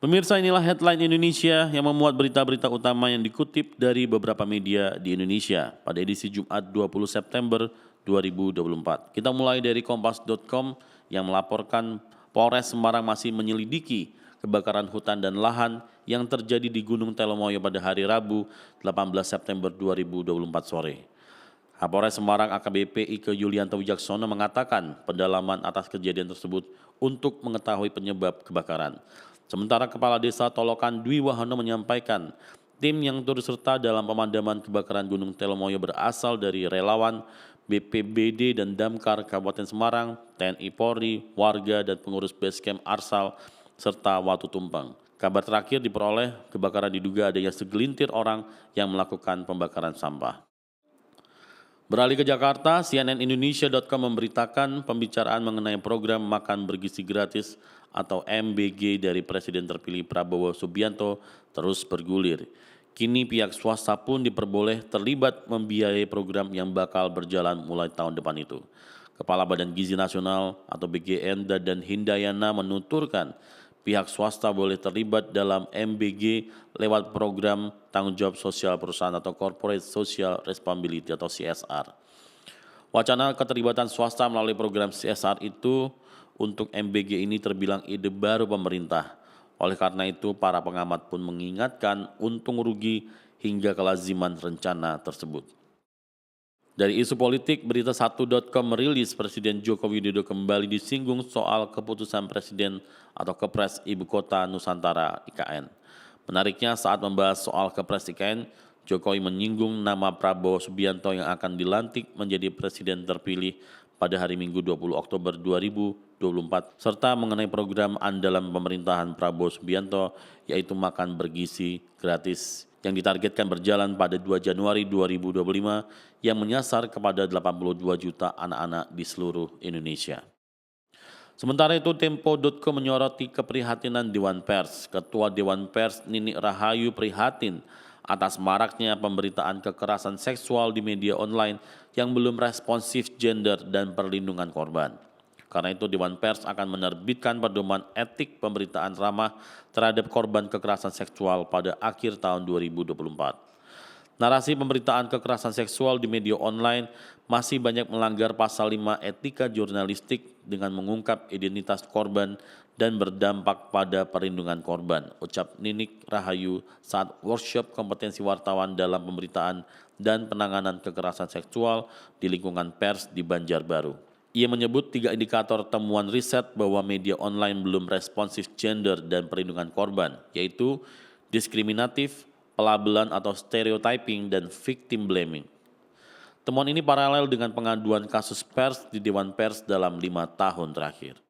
Pemirsa, inilah headline Indonesia yang memuat berita-berita utama yang dikutip dari beberapa media di Indonesia pada edisi Jumat 20 September 2024. Kita mulai dari kompas.com yang melaporkan Polres Semarang masih menyelidiki kebakaran hutan dan lahan yang terjadi di Gunung Telomoyo pada hari Rabu 18 September 2024 sore. Kapolres Semarang AKBP Ike Yulianto Wijaksono mengatakan pendalaman atas kejadian tersebut untuk mengetahui penyebab kebakaran. Sementara Kepala Desa Tolokan Dwi Wahono menyampaikan tim yang turut serta dalam pemadaman kebakaran Gunung Telomoyo berasal dari relawan, BPBD dan Damkar Kabupaten Semarang, TNI Polri, warga dan pengurus Basecamp Arsal, serta Watu Tumpeng. Kabar terakhir diperoleh kebakaran diduga adanya segelintir orang yang melakukan pembakaran sampah. Beralih ke Jakarta, CNNIndonesia.com memberitakan pembicaraan mengenai program makan bergizi gratis atau MBG dari Presiden terpilih Prabowo Subianto terus bergulir. Kini pihak swasta pun diperboleh terlibat membiayai program yang bakal berjalan mulai tahun depan itu. Kepala Badan Gizi Nasional atau BGN Dadan Hindayana menuturkan pihak swasta boleh terlibat dalam MBG lewat program tanggung jawab sosial perusahaan atau Corporate Social Responsibility atau CSR. Wacana keterlibatan swasta melalui program CSR itu untuk MBG ini terbilang ide baru pemerintah. Oleh karena itu, para pengamat pun mengingatkan untung rugi hingga kelaziman rencana tersebut. Dari isu politik, berita 1.com merilis Presiden Joko Widodo kembali disinggung soal keputusan Presiden atau Kepres Ibu Kota Nusantara IKN. Menariknya saat membahas soal Kepres IKN, Jokowi menyinggung nama Prabowo Subianto yang akan dilantik menjadi Presiden terpilih pada hari Minggu 20 Oktober 2024, serta mengenai program andalan pemerintahan Prabowo Subianto yaitu makan bergizi gratis yang ditargetkan berjalan pada 2 Januari 2025 yang menyasar kepada 82 juta anak-anak di seluruh Indonesia. Sementara itu, Tempo.com menyoroti keprihatinan Dewan Pers. Ketua Dewan Pers Nini Rahayu prihatin atas maraknya pemberitaan kekerasan seksual di media online yang belum responsif gender dan perlindungan korban. Karena itu Dewan Pers akan menerbitkan pedoman etik pemberitaan ramah terhadap korban kekerasan seksual pada akhir tahun 2024. Narasi pemberitaan kekerasan seksual di media online masih banyak melanggar pasal 5 etika jurnalistik dengan mengungkap identitas korban dan berdampak pada perlindungan korban, ucap Ninik Rahayu saat workshop kompetensi wartawan dalam pemberitaan dan penanganan kekerasan seksual di lingkungan pers di Banjarbaru. Ia menyebut 3 indikator temuan riset bahwa media online belum responsif gender dan perlindungan korban, yaitu diskriminatif, pelabelan atau stereotyping, dan victim blaming. Temuan ini paralel dengan pengaduan kasus pers di Dewan Pers dalam 5 tahun terakhir.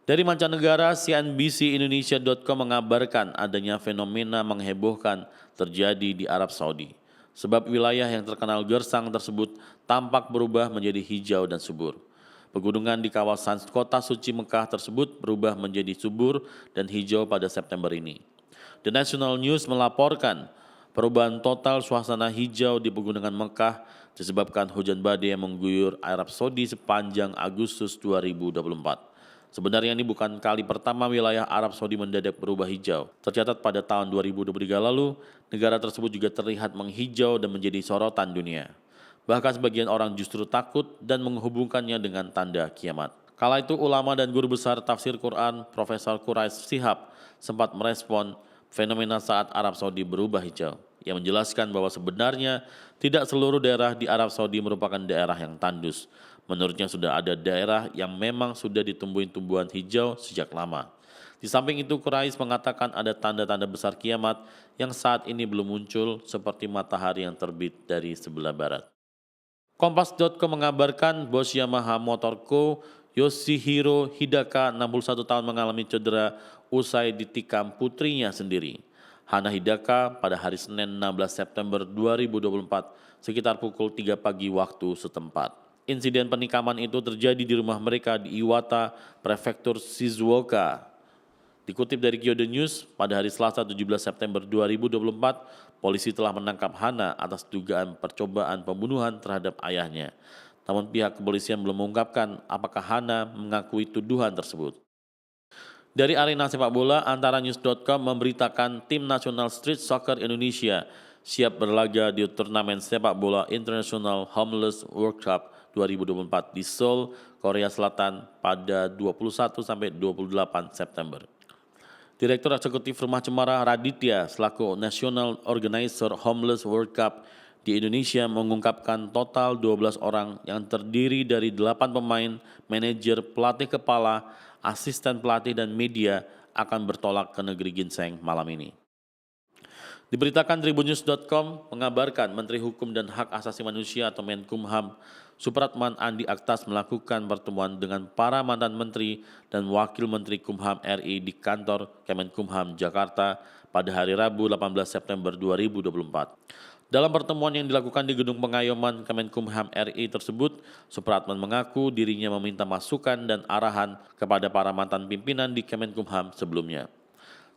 Dari mancanegara, CNBCIndonesia.com mengabarkan adanya fenomena menghebohkan terjadi di Arab Saudi. Sebab wilayah yang terkenal gersang tersebut tampak berubah menjadi hijau dan subur. Pegunungan di kawasan kota suci Mekah tersebut berubah menjadi subur dan hijau pada September ini. The National News melaporkan perubahan total suasana hijau di pegunungan Mekah disebabkan hujan badai yang mengguyur Arab Saudi sepanjang Agustus 2024. Sebenarnya ini bukan kali pertama wilayah Arab Saudi mendadak berubah hijau. Tercatat pada tahun 2023 lalu, negara tersebut juga terlihat menghijau dan menjadi sorotan dunia. Bahkan sebagian orang justru takut dan menghubungkannya dengan tanda kiamat. Kala itu ulama dan guru besar tafsir Quran, Profesor Quraish Shihab, sempat merespon fenomena saat Arab Saudi berubah hijau. Yang menjelaskan bahwa sebenarnya tidak seluruh daerah di Arab Saudi merupakan daerah yang tandus. Menurutnya sudah ada daerah yang memang sudah ditumbuhi tumbuhan hijau sejak lama. Di samping itu, Quraish mengatakan ada tanda-tanda besar kiamat yang saat ini belum muncul seperti matahari yang terbit dari sebelah barat. Kompas.com mengabarkan bos Yamaha Motor Co. Yoshihiro Hidaka 61 tahun mengalami cedera usai ditikam putrinya sendiri. Hana Hidaka pada hari Senin 16 September 2024 sekitar pukul 3 pagi waktu setempat. Insiden penikaman itu terjadi di rumah mereka di Iwata, Prefektur Shizuoka. Dikutip dari Kyodo News, pada hari Selasa 17 September 2024, polisi telah menangkap Hana atas dugaan percobaan pembunuhan terhadap ayahnya. Namun pihak kepolisian belum mengungkapkan apakah Hana mengakui tuduhan tersebut. Dari arena sepak bola, antaranews.com memberitakan tim nasional Street Soccer Indonesia siap berlaga di turnamen sepak bola internasional Homeless World Cup 2024 di Seoul, Korea Selatan pada 21 sampai 28 September. Direktur Eksekutif Rumah Cemara Raditya selaku National Organizer Homeless World Cup di Indonesia mengungkapkan total 12 orang yang terdiri dari 8 pemain, manajer, pelatih kepala, asisten pelatih dan media akan bertolak ke negeri ginseng malam ini. Diberitakan tribunnews.com mengabarkan Menteri Hukum dan Hak Asasi Manusia atau Menkumham Supratman Andi Aktas melakukan pertemuan dengan para mantan menteri dan wakil menteri Kumham RI di kantor Kemenkumham Jakarta pada hari Rabu 18 September 2024. Dalam pertemuan yang dilakukan di Gedung Pengayoman Kemenkumham RI tersebut, Supratman mengaku dirinya meminta masukan dan arahan kepada para mantan pimpinan di Kemenkumham sebelumnya.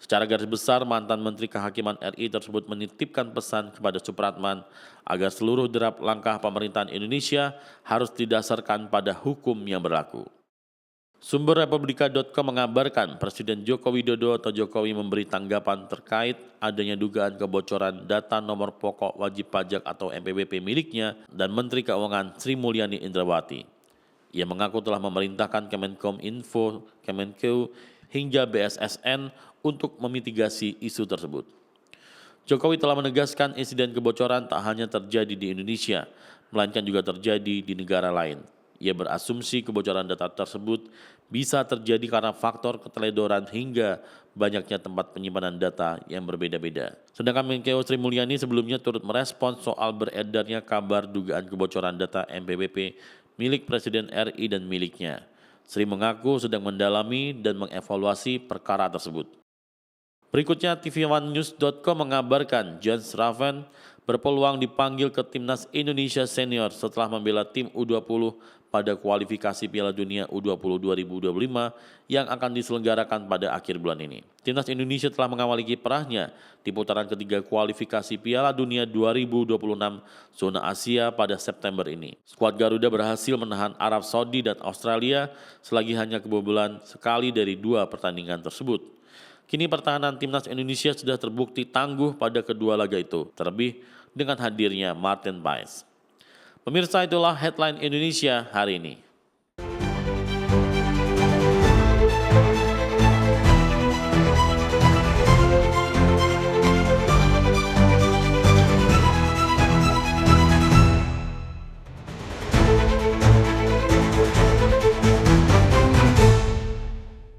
Secara garis besar, mantan Menteri Kehakiman RI tersebut menitipkan pesan kepada Supratman agar seluruh derap langkah pemerintahan Indonesia harus didasarkan pada hukum yang berlaku. Sumber Republika.com mengabarkan Presiden Joko Widodo atau Jokowi memberi tanggapan terkait adanya dugaan kebocoran data nomor pokok wajib pajak atau NPWP miliknya dan Menteri Keuangan Sri Mulyani Indrawati. Ia mengaku telah memerintahkan Kemenkominfo, Kemenkeu, hingga BSSN untuk memitigasi isu tersebut. Jokowi telah menegaskan insiden kebocoran tak hanya terjadi di Indonesia, melainkan juga terjadi di negara lain. Ia berasumsi kebocoran data tersebut bisa terjadi karena faktor keteledoran hingga banyaknya tempat penyimpanan data yang berbeda-beda. Sedangkan Menkeu Sri Mulyani sebelumnya turut merespons soal beredarnya kabar dugaan kebocoran data NPWP milik Presiden RI dan miliknya. Sri mengaku sedang mendalami dan mengevaluasi perkara tersebut. Berikutnya TV1news.com mengabarkan Jens Raven berpeluang dipanggil ke Timnas Indonesia Senior setelah membela tim U20 pada kualifikasi Piala Dunia U20 2025 yang akan diselenggarakan pada akhir bulan ini. Timnas Indonesia telah mengawali kiprahnya di putaran ketiga kualifikasi Piala Dunia 2026 zona Asia pada September ini. Skuad Garuda berhasil menahan Arab Saudi dan Australia selagi hanya kebobolan sekali dari 2 pertandingan tersebut. Kini pertahanan Timnas Indonesia sudah terbukti tangguh pada kedua laga itu, terlebih dengan hadirnya Martin Paes. Pemirsa, itulah headline Indonesia hari ini.